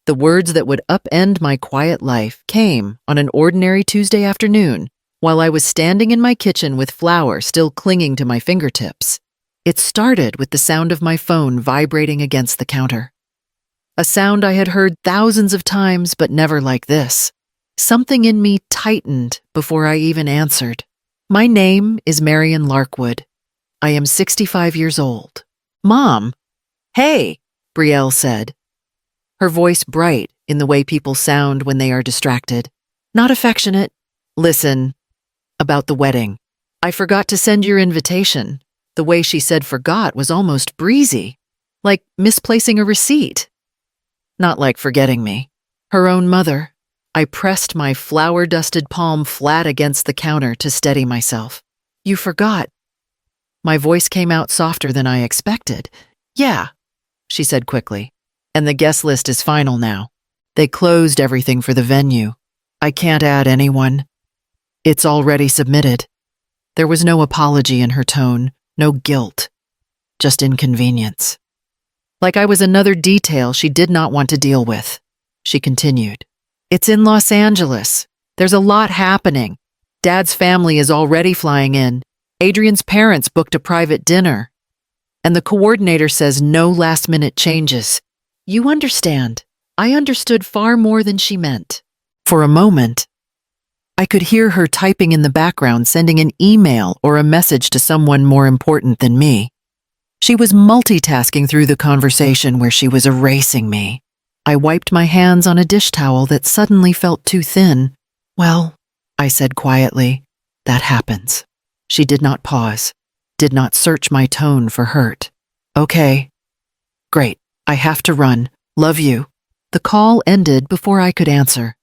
The words that would upend my quiet life came on an ordinary Tuesday afternoon while I was standing in my kitchen with flour still clinging to my fingertips. It started with the sound of my phone vibrating against the counter. A sound I had heard thousands of times, but never like this. Something in me tightened before I even answered. My name is Marian Larkwood. I am 65 years old. Mom! Hey, Brielle said. Her voice bright in the way people sound when they are distracted. Not affectionate. Listen, about the wedding. I forgot to send your invitation. The way she said forgot was almost breezy, like misplacing a receipt. Not like forgetting me. Her own mother. I pressed my flour-dusted palm flat against the counter to steady myself. You forgot. My voice came out softer than I expected. Yeah, she said quickly. And the guest list is final now. They closed everything for the venue. I can't add anyone. It's already submitted. There was no apology in her tone, no guilt, just inconvenience. Like I was another detail she did not want to deal with. She continued. It's in Los Angeles. There's a lot happening. Dad's family is already flying in. Adrian's parents booked a private dinner. And the coordinator says no last-minute changes. You understand. I understood far more than she meant. For a moment, I could hear her typing in the background, sending an email or a message to someone more important than me. She was multitasking through the conversation where she was erasing me. I wiped my hands on a dish towel that suddenly felt too thin. Well, I said quietly, that happens. She did not pause, did not search my tone for hurt. Okay. Great. I have to run. Love you. The call ended before I could answer.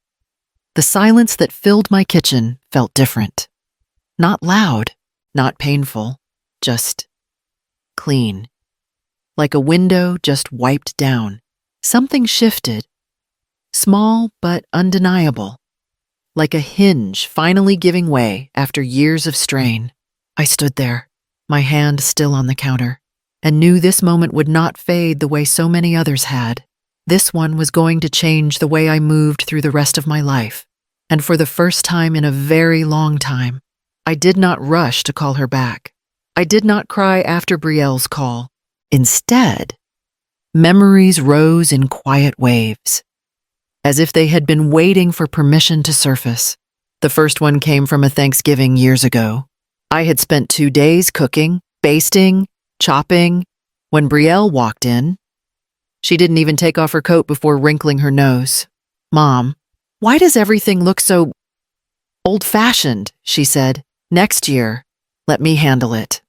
The silence that filled my kitchen felt different. Not loud, not painful, just clean. Like a window just wiped down. Something shifted. Small but undeniable. Like a hinge finally giving way after years of strain. I stood there, my hand still on the counter, and knew this moment would not fade the way so many others had. This one was going to change the way I moved through the rest of my life. And for the first time in a very long time, I did not rush to call her back. I did not cry after Brielle's call. Instead, memories rose in quiet waves, as if they had been waiting for permission to surface. The first one came from a Thanksgiving years ago. I had spent 2 days cooking, basting, chopping, when Brielle walked in. She didn't even take off her coat before wrinkling her nose. Mom, why does everything look so old-fashioned? She said. Next year, let me handle it.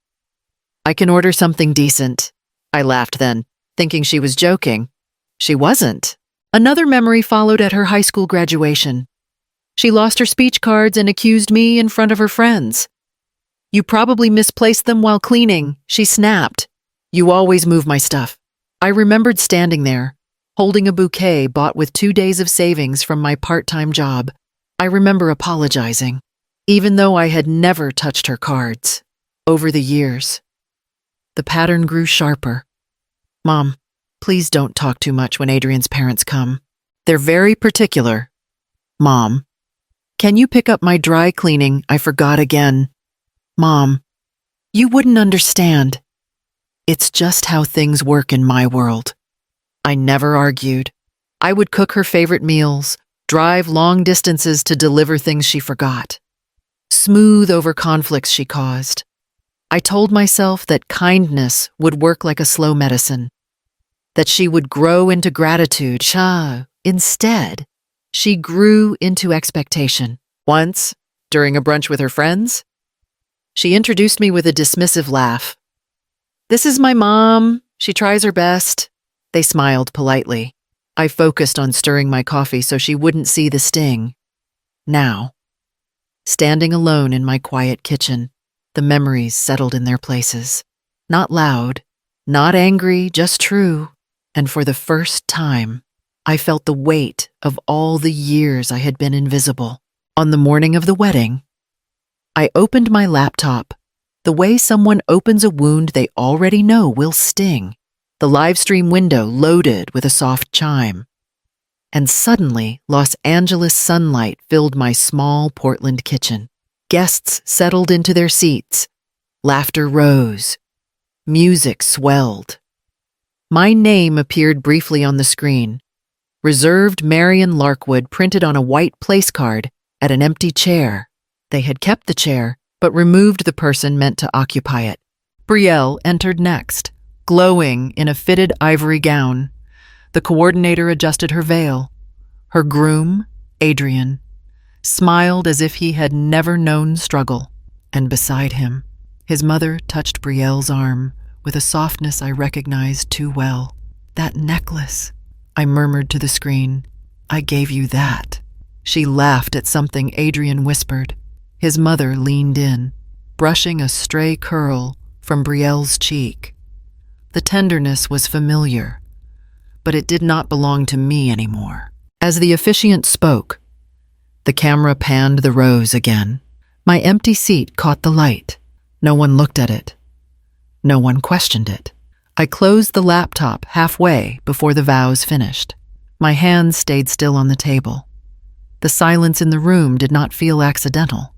I can order something decent. I laughed then, thinking she was joking. She wasn't. Another memory followed at her high school graduation. She lost her speech cards and accused me in front of her friends. You probably misplaced them while cleaning, she snapped. You always move my stuff. I remembered standing there, holding a bouquet bought with 2 days of savings from my part-time job. I remember apologizing, even though I had never touched her cards. Over the years, the pattern grew sharper. Mom, please don't talk too much when Adrian's parents come. They're very particular. Mom, can you pick up my dry cleaning? I forgot again. Mom, you wouldn't understand. It's just how things work in my world. I never argued. I would cook her favorite meals, drive long distances to deliver things she forgot, smooth over conflicts she caused. I told myself that kindness would work like a slow medicine, that she would grow into gratitude. Instead, she grew into expectation. Once, during a brunch with her friends, she introduced me with a dismissive laugh. This is my mom. She tries her best. They smiled politely. I focused on stirring my coffee so she wouldn't see the sting. Now, standing alone in my quiet kitchen, the memories settled in their places. Not loud, not angry, just true. And for the first time, I felt the weight of all the years I had been invisible. On the morning of the wedding, I opened my laptop, the way someone opens a wound they already know will sting. The live stream window loaded with a soft chime. and suddenly Los Angeles sunlight filled my small Portland kitchen. Guests settled into their seats. Laughter rose. Music swelled. My name appeared briefly on the screen. Reserved Marion Larkwood printed on a white place card at an empty chair. They had kept the chair, but removed the person meant to occupy it. Brielle entered next, glowing in a fitted ivory gown. The coordinator adjusted her veil. Her groom, Adrian, smiled as if he had never known struggle. And beside him, his mother touched Brielle's arm with a softness I recognized too well. "That necklace," I murmured to the screen. "I gave you that." She laughed at something Adrian whispered. His mother leaned in, brushing a stray curl from Brielle's cheek. The tenderness was familiar, but it did not belong to me anymore. As the officiant spoke, the camera panned the rose again. My empty seat caught the light. No one looked at it. No one questioned it. I closed the laptop halfway before the vows finished. My hands stayed still on the table. The silence in the room did not feel accidental.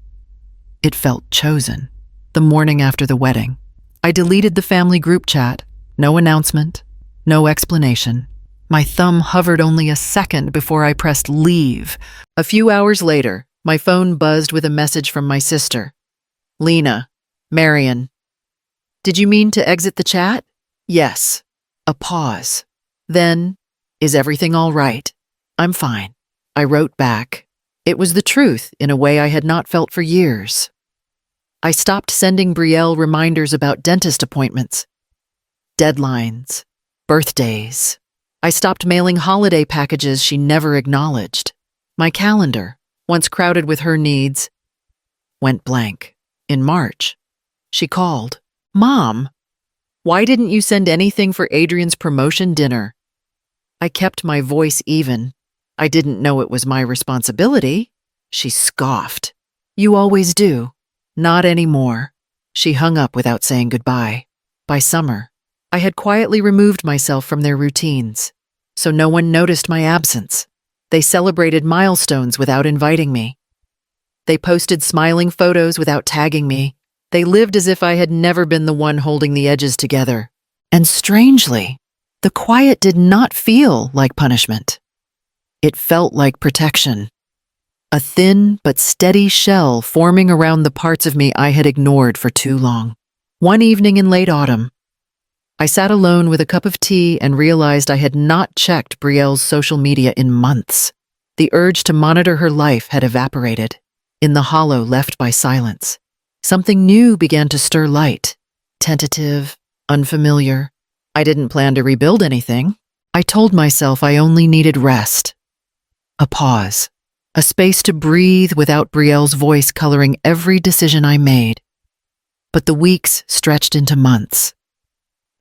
It felt chosen. The morning after the wedding, I deleted the family group chat. No announcement, no explanation. My thumb hovered only a second before I pressed leave. A few hours later, my phone buzzed with a message from my sister. "Lena, Marion. Did you mean to exit the chat?" "Yes." A pause. Then, "Is everything all right?" "I'm fine." I wrote back. It was the truth in a way I had not felt for years. I stopped sending Brielle reminders about dentist appointments, deadlines, birthdays. I stopped mailing holiday packages she never acknowledged. My calendar, once crowded with her needs, went blank. In March, she called. "Mom, why didn't you send anything for Adrian's promotion dinner?" I kept my voice even. I didn't know it was my responsibility. She scoffed. "You always do." "Not anymore." She hung up without saying goodbye. By summer, I had quietly removed myself from their routines, so no one noticed my absence. They celebrated milestones without inviting me. They posted smiling photos without tagging me. They lived as if I had never been the one holding the edges together. And strangely, the quiet did not feel like punishment. It felt like protection. A thin but steady shell forming around the parts of me I had ignored for too long. One evening in late autumn, I sat alone with a cup of tea and realized I had not checked Brielle's social media in months. The urge to monitor her life had evaporated. In the hollow left by silence, something new began to stir light. Tentative, unfamiliar. I didn't plan to rebuild anything. I told myself I only needed rest. A pause. A space to breathe without Brielle's voice coloring every decision I made. But the weeks stretched into months.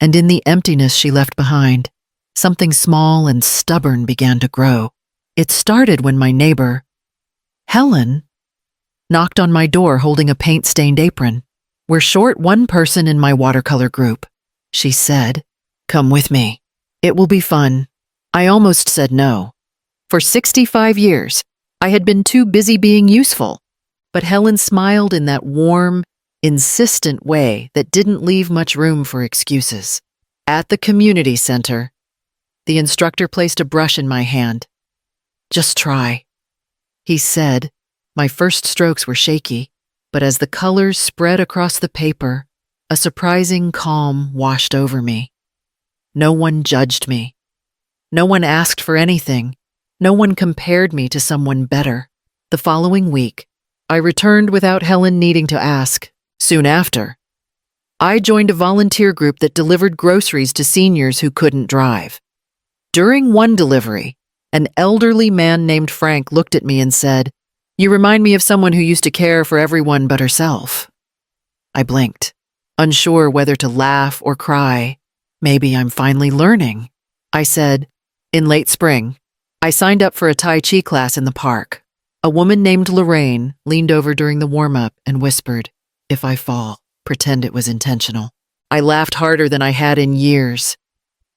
And in the emptiness she left behind, something small and stubborn began to grow. It started when my neighbor, Helen, knocked on my door holding a paint-stained apron. "We're short one person in my watercolor group," she said. "Come with me. It will be fun." I almost said no. For 65 years, I had been too busy being useful. But Helen smiled in that warm, insistent way that didn't leave much room for excuses. At the community center, the instructor placed a brush in my hand. "Just try," he said. My first strokes were shaky, but as the colors spread across the paper, a surprising calm washed over me. No one judged me. No one asked for anything. No one compared me to someone better. The following week, I returned without Helen needing to ask. Soon after, I joined a volunteer group that delivered groceries to seniors who couldn't drive. During one delivery, an elderly man named Frank looked at me and said, "You remind me of someone who used to care for everyone but herself." I blinked, unsure whether to laugh or cry. "Maybe I'm finally learning," I said. In late spring, I signed up for a Tai Chi class in the park. A woman named Lorraine leaned over during the warm-up and whispered, "If I fall, pretend it was intentional." I laughed harder than I had in years.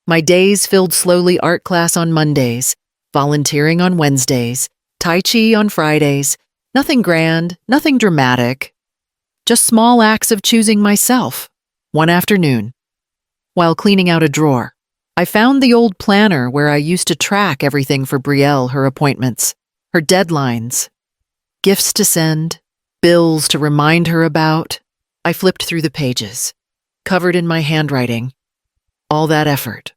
My days filled slowly: art class on Mondays, volunteering on Wednesdays, Tai Chi on Fridays, nothing grand, nothing dramatic. Just small acts of choosing myself. One afternoon, while cleaning out a drawer, I found the old planner where I used to track everything for Brielle, her appointments, her deadlines, gifts to send, bills to remind her about. I flipped through the pages, covered in my handwriting. All that effort,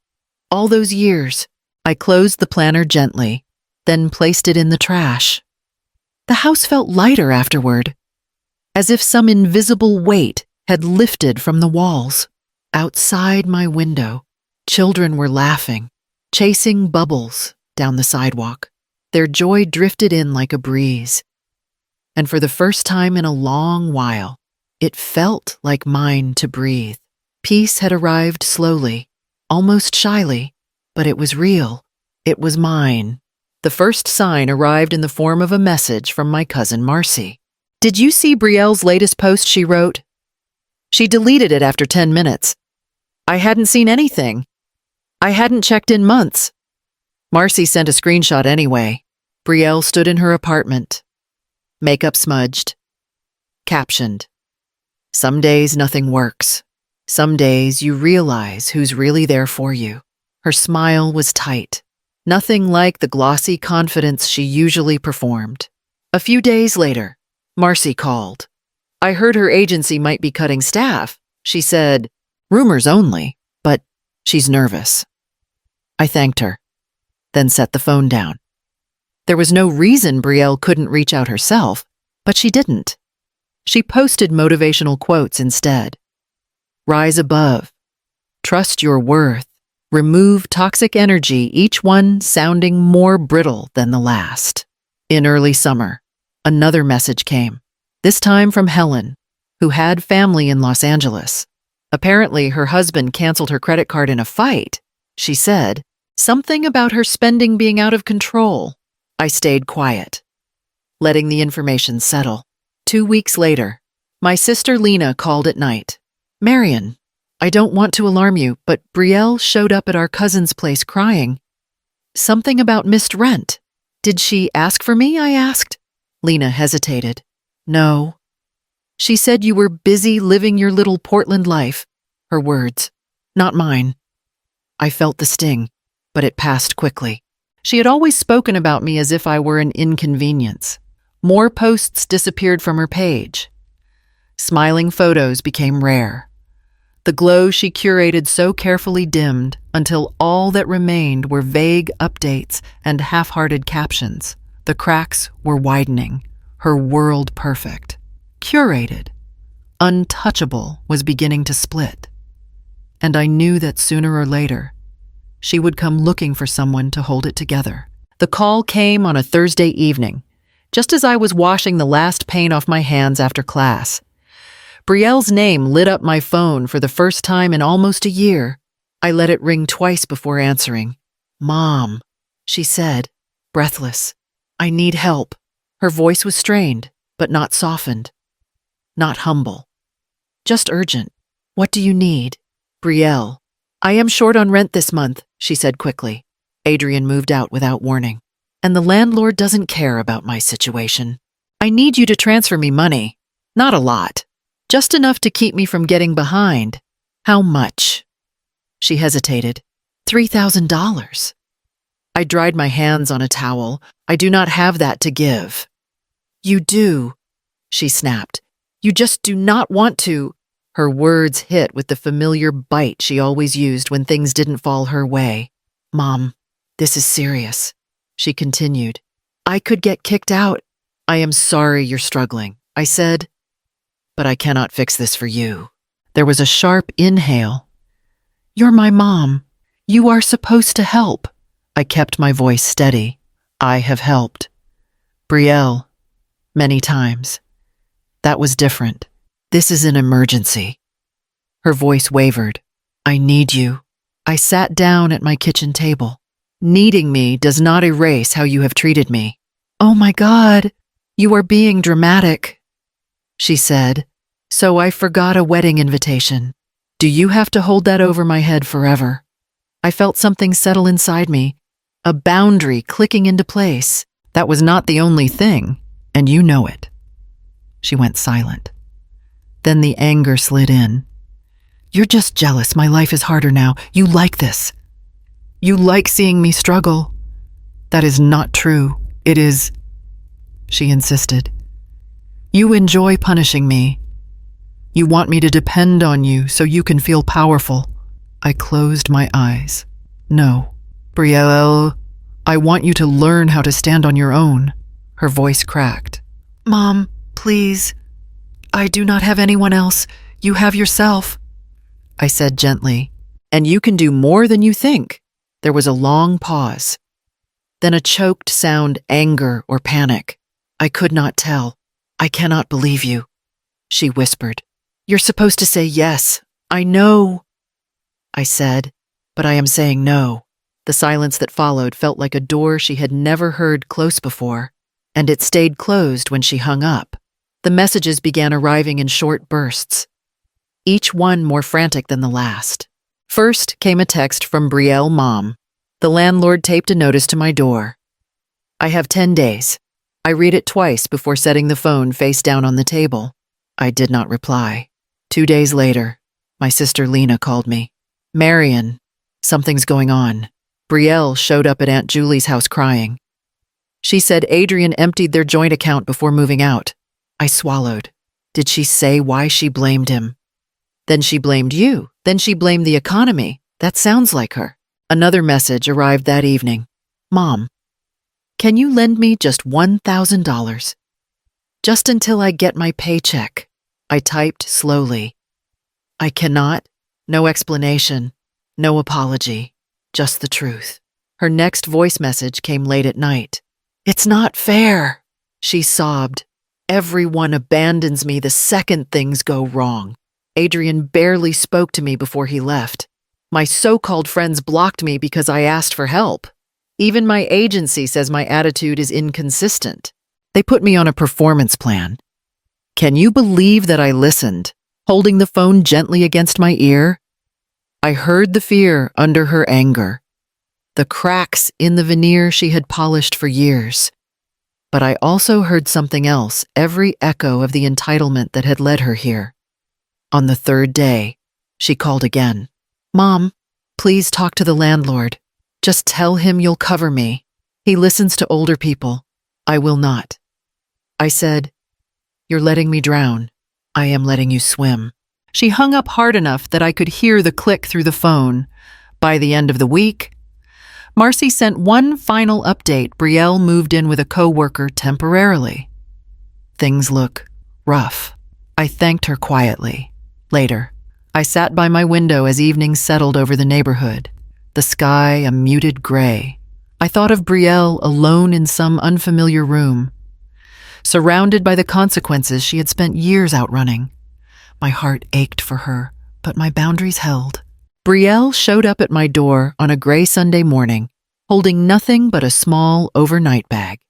all those years. I closed the planner gently, then placed it in the trash. The house felt lighter afterward, as if some invisible weight had lifted from the walls. Outside my window, children were laughing, chasing bubbles down the sidewalk. Their joy drifted in like a breeze. And for the first time in a long while, it felt like mine to breathe. Peace had arrived slowly, almost shyly, but it was real. It was mine. The first sign arrived in the form of a message from my cousin Marcy. "Did you see Brielle's latest post?" she wrote. She deleted it after 10 minutes. I hadn't seen anything. I hadn't checked in months. Marcy sent a screenshot anyway. Brielle stood in her apartment. Makeup smudged. Captioned, "Some days nothing works. Some days you realize who's really there for you." Her smile was tight. Nothing like the glossy confidence she usually performed. A few days later, Marcy called. I heard her agency might be cutting staff. She said, "Rumors only, but she's nervous." I thanked her, then set the phone down. There was no reason Brielle couldn't reach out herself, but she didn't. She posted motivational quotes instead. Rise above. Trust your worth. Remove toxic energy, each one sounding more brittle than the last. In early summer, another message came, this time from Helen, who had family in Los Angeles. Apparently, her husband canceled her credit card in a fight. She said, something about her spending being out of control. I stayed quiet, letting the information settle. 2 weeks later, my sister Lena called at night. "Marian, I don't want to alarm you, but Brielle showed up at our cousin's place crying. Something about missed rent. Did she ask for me?" I asked. Lena hesitated. "No. She said you were busy living your little Portland life." Her words, not mine. I felt the sting, but it passed quickly. She had always spoken about me as if I were an inconvenience. More posts disappeared from her page. Smiling photos became rare. The glow she curated so carefully dimmed until all that remained were vague updates and half-hearted captions. The cracks were widening, her world perfect. Curated, untouchable was beginning to split. And I knew that sooner or later, she would come looking for someone to hold it together. The call came on a Thursday evening, just as I was washing the last paint off my hands after class. Brielle's name lit up my phone for the first time in almost a year. I let it ring twice before answering. "Mom," she said, breathless. "I need help." Her voice was strained, but not softened. Not humble. Just urgent. "What do you need?" "Brielle, I am short on rent this month," she said quickly. Adrian moved out without warning. "And the landlord doesn't care about my situation. I need you to transfer me money. Not a lot. Just enough to keep me from getting behind." "How much?" She hesitated. $3,000. I dried my hands on a towel. "I do not have that to give." "You do," she snapped. "You just do not want to." Her words hit with the familiar bite she always used when things didn't fall her way. "Mom, this is serious," she continued. "I could get kicked out." "I am sorry you're struggling," I said, "but I cannot fix this for you." There was a sharp inhale. "You're my mom. You are supposed to help." I kept my voice steady. "I have helped Brielle many times. That was different. This is an emergency." Her voice wavered. "I need you." I sat down at my kitchen table. "Needing me does not erase how you have treated me." "Oh my God, you are being dramatic," she said. "So I forgot a wedding invitation. Do you have to hold that over my head forever?" I felt something settle inside me, A boundary clicking into place. That was not the only thing, and you know it. She went silent. Then the anger slid in. You're just jealous. My life is harder now. You like this. You like seeing me struggle. That is not true. It is, she insisted. You enjoy punishing me. You want me to depend on you so you can feel powerful. I closed my eyes. No, Brielle, I want you to learn how to stand on your own. Her voice cracked. Mom, please. I do not have anyone else. You have yourself. I said gently, and you can do more than you think. There was a long pause. Then a choked sound, anger or panic. I could not tell. I cannot believe you, she whispered. You're supposed to say yes. I know. I said, but I am saying no. The silence that followed felt like a door she had never heard close before, and it stayed closed when she hung up. The messages began arriving in short bursts, each one more frantic than the last. First came a text from Brielle Mom. The landlord taped a notice to my door. I have 10 days. I read it twice before setting the phone face down on the table. I did not reply. 2 days later, my sister Lena called me. Marion, something's going on. Brielle showed up at Aunt Julie's house crying. She said Adrian emptied their joint account before moving out. I swallowed. Did she say why she blamed him? Then she blamed you. Then she blamed the economy. That sounds like her. Another message arrived that evening. Mom, can you lend me just $1,000? Just until I get my paycheck. I typed slowly. I cannot. No explanation. No apology. Just the truth. Her next voice message came late at night. It's not fair, she sobbed. Everyone abandons me the second things go wrong. Adrian barely spoke to me before he left. My so-called friends blocked me because I asked for help. Even my agency says my attitude is inconsistent. They put me on a performance plan. Can you believe that I listened, holding the phone gently against my ear? I heard the fear under her anger, the cracks in the veneer she had polished for years. But I also heard something else, every echo of the entitlement that had led her here. On the third day, she called again. Mom, please talk to the landlord. Just tell him you'll cover me. He listens to older people. I will not. I said, you're letting me drown. I am letting you swim. She hung up hard enough that I could hear the click through the phone. By the end of the week, Marcy sent one final update. Brielle moved in with a coworker temporarily. Things look rough. I thanked her quietly. Later, I sat by my window as evening settled over the neighborhood, the sky a muted gray. I thought of Brielle alone in some unfamiliar room, surrounded by the consequences she had spent years outrunning. My heart ached for her, but my boundaries held. Brielle showed up at my door on a gray Sunday morning, holding nothing but a small overnight bag.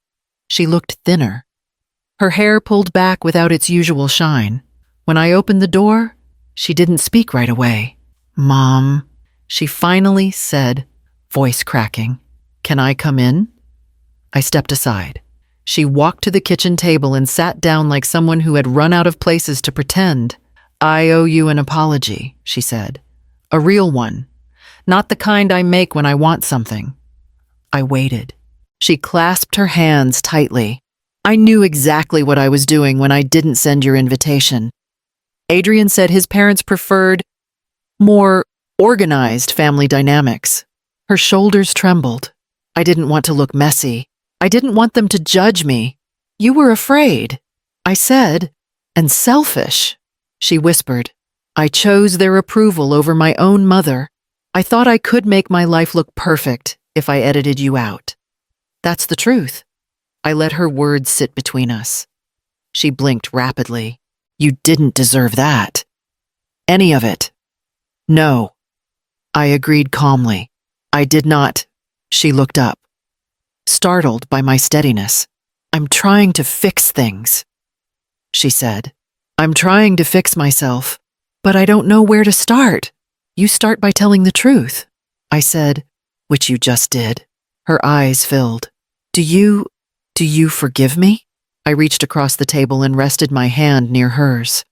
She looked thinner, her hair pulled back without its usual shine. When I opened the door, she didn't speak right away. Mom, she finally said, voice cracking. Can I come in? I stepped aside. She walked to the kitchen table and sat down like someone who had run out of places to pretend. I owe you an apology, she said. A real one. Not the kind I make when I want something. I waited. She clasped her hands tightly. I knew exactly what I was doing when I didn't send your invitation. Adrian said his parents preferred more organized family dynamics. Her shoulders trembled. I didn't want to look messy. I didn't want them to judge me. You were afraid, I said, and selfish, she whispered. I chose their approval over my own mother. I thought I could make my life look perfect if I edited you out. That's the truth. I let her words sit between us. She blinked rapidly. You didn't deserve that. Any of it. No. I agreed calmly. I did not. She looked up, startled by my steadiness. I'm trying to fix things, she said. I'm trying to fix myself, but I don't know where to start. You start by telling the truth, I said, which you just did. Her eyes filled. Do you forgive me? I reached across the table and rested my hand near hers.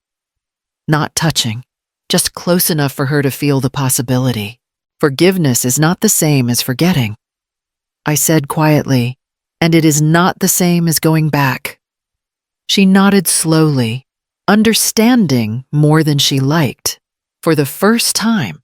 Not touching, just close enough for her to feel the possibility. Forgiveness is not the same as forgetting. I said quietly, and it is not the same as going back. She nodded slowly, understanding more than she liked. For the first time,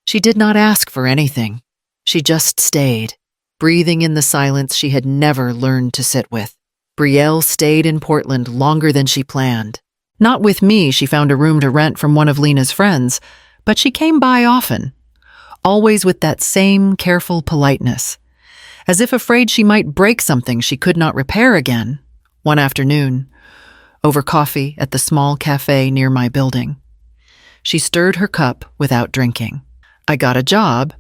she did not ask for anything. She just stayed, breathing in the silence she had never learned to sit with. Brielle stayed in Portland longer than she planned. Not with me, she found a room to rent from one of Lena's friends, but she came by often, always with that same careful politeness, as if afraid she might break something she could not repair again. One afternoon, over coffee at the small cafe near my building, she stirred her cup without drinking. I got a job,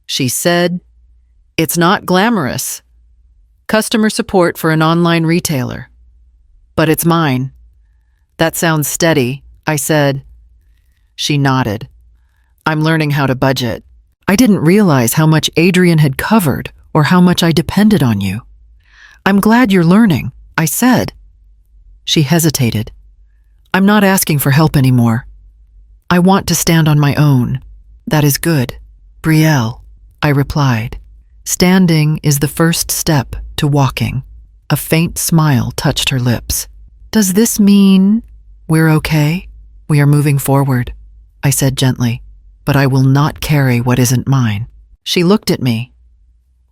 she said. It's not glamorous. Customer support for an online retailer. But it's mine. That sounds steady, I said. She nodded. I'm learning how to budget. I didn't realize how much Adrian had covered or how much I depended on you. I'm glad you're learning, I said. She hesitated. I'm not asking for help anymore. I want to stand on my own. That is good. Brielle, I replied. Standing is the first step to walking. A faint smile touched her lips. Does this mean we're okay? We are moving forward, I said gently, but I will not carry what isn't mine. She looked at me.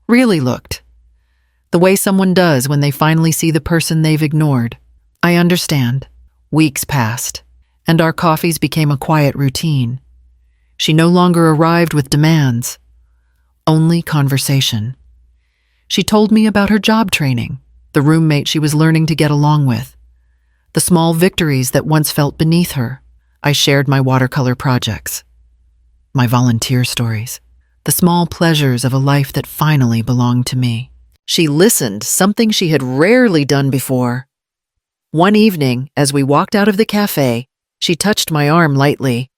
Really looked. The way someone does when they finally see the person they've ignored. I understand. Weeks passed, and our coffees became a quiet routine. She no longer arrived with demands. Only conversation. She told me about her job training, the roommate she was learning to get along with, the small victories that once felt beneath her. I shared my watercolor projects, my volunteer stories, the small pleasures of a life that finally belonged to me. She listened, something she had rarely done before. One evening, as we walked out of the cafe, she touched my arm lightly.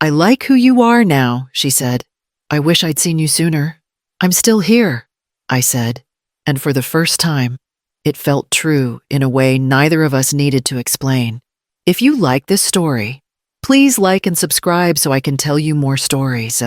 I like who you are now, she said. I wish I'd seen you sooner. I'm still here, I said, and for the first time, it felt true in a way neither of us needed to explain. If you like this story, please like and subscribe so I can tell you more stories.